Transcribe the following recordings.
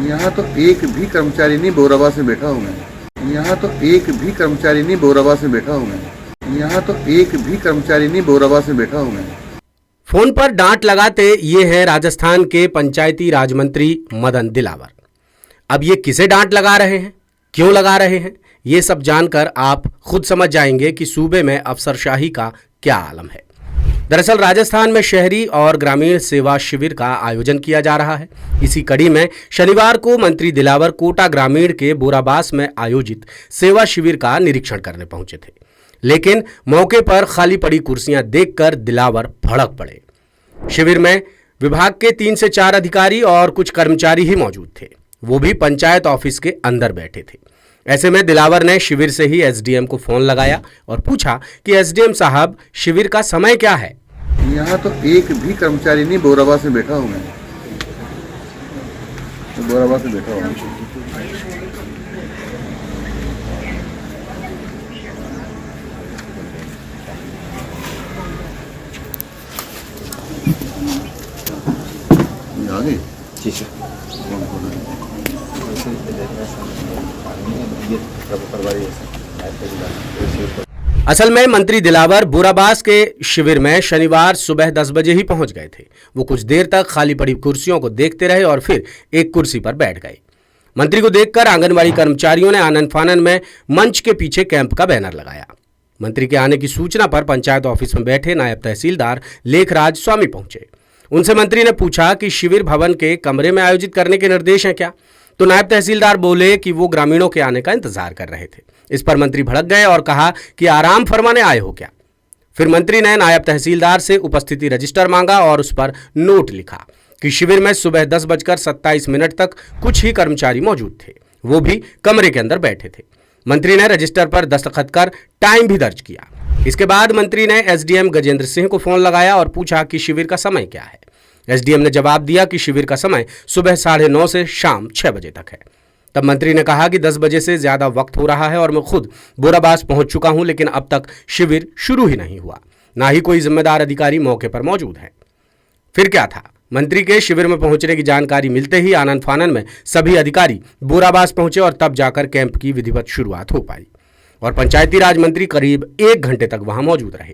यहाँ तो एक भी कर्मचारी नहीं बोराबा से बैठा हूँ मैं। यहाँ तो एक भी कर्मचारी नहीं बोराबा से बैठा हूँ मैं। यहाँ तो एक भी कर्मचारी नहीं बोराबा से बैठा हूँ मैं। फोन पर डांट लगाते ये हैं राजस्थान के पंचायती राज मंत्री मदन दिलावर। अब ये किसे डांट लगा रहे हैं, क्यों लगा रहे हैं, ये सब जानकर आप खुद समझ जाएंगे कि सूबे में अफसरशाही का क्या आलम है। दरअसल राजस्थान में शहरी और ग्रामीण सेवा शिविर का आयोजन किया जा रहा है। इसी कड़ी में शनिवार को मंत्री दिलावर कोटा ग्रामीण के बोराबास में आयोजित सेवा शिविर का निरीक्षण करने पहुंचे थे, लेकिन मौके पर खाली पड़ी कुर्सियां देखकर दिलावर भड़क पड़े। शिविर में विभाग के 3 से 4 अधिकारी और कुछ कर्मचारी ही मौजूद थे, वो भी पंचायत ऑफिस के अंदर बैठे थे। ऐसे में दिलावर ने शिविर से ही एसडीएम को फोन लगाया और पूछा कि एसडीएम साहब, शिविर का समय क्या है। यहाँ तो एक भी कर्मचारी नहीं बोराबा से बैठा हूँ मैं। तो बोराबा से बैठा हूँ। आगे जी सर। असल में मंत्री दिलावर बोराबास के शिविर में शनिवार सुबह 10 बजे ही पहुंच गए थे। वो कुछ देर तक खाली पड़ी कुर्सियों को देखते रहे और फिर एक कुर्सी पर बैठ गए। मंत्री को देखकर आंगनबाड़ी कर्मचारियों ने आनन फानन में मंच के पीछे कैंप का बैनर लगाया। मंत्री के आने की सूचना पर पंचायत ऑफिस में बैठे नायब तहसीलदार लेखराज स्वामी पहुंचे। उनसे मंत्री ने पूछा कि शिविर भवन के कमरे में आयोजित करने के निर्देश हैं क्या, तो नायब तहसीलदार बोले कि वो ग्रामीणों के आने का इंतजार कर रहे थे। इस पर मंत्री भड़क गए और कहा कि आराम फरमाने आए हो क्या। फिर मंत्री ने नायब तहसीलदार से उपस्थिति रजिस्टर मांगा और उस पर नोट लिखा कि शिविर में सुबह 10:27 तक कुछ ही कर्मचारी मौजूद थे, वो भी कमरे के अंदर बैठे थे। मंत्री ने रजिस्टर पर दस्तखत कर टाइम भी दर्ज किया। इसके बाद मंत्री ने एसडीएम गजेंद्र सिंह को फोन लगाया और पूछा कि शिविर का समय क्या है। एसडीएम ने जवाब दिया कि शिविर का समय सुबह 9:30 से शाम 6 बजे तक है। तब मंत्री ने कहा कि 10 बजे से ज्यादा वक्त हो रहा है और मैं खुद बोराबास पहुंच चुका हूं, लेकिन अब तक शिविर शुरू ही नहीं हुआ, ना ही कोई जिम्मेदार अधिकारी मौके पर मौजूद है। फिर क्या था, मंत्री के शिविर में पहुंचने की जानकारी मिलते ही आनन फानन में सभी अधिकारी बोराबास पहुंचे और तब जाकर कैंप की विधिवत शुरुआत हो पाई और पंचायती राज मंत्री करीब 1 घंटे तक वहां मौजूद रहे।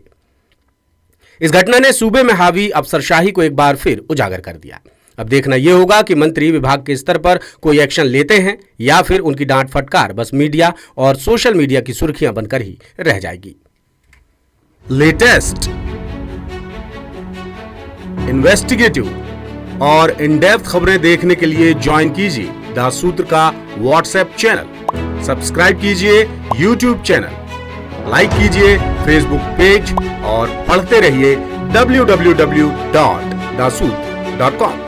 इस घटना ने सूबे में हावी अफसरशाही को एक बार फिर उजागर कर दिया। अब देखना यह होगा कि मंत्री विभाग के स्तर पर कोई एक्शन लेते हैं या फिर उनकी डांट फटकार बस मीडिया और सोशल मीडिया की सुर्खियां बनकर ही रह जाएगी। लेटेस्ट, इन्वेस्टिगेटिव और इन डेप्थ खबरें देखने के लिए ज्वाइन कीजिए द सूत्र का व्हाट्सएप चैनल, सब्सक्राइब कीजिए यूट्यूब चैनल, लाइक कीजिए फेसबुक पेज और पढ़ते रहिए www.dasootra.com।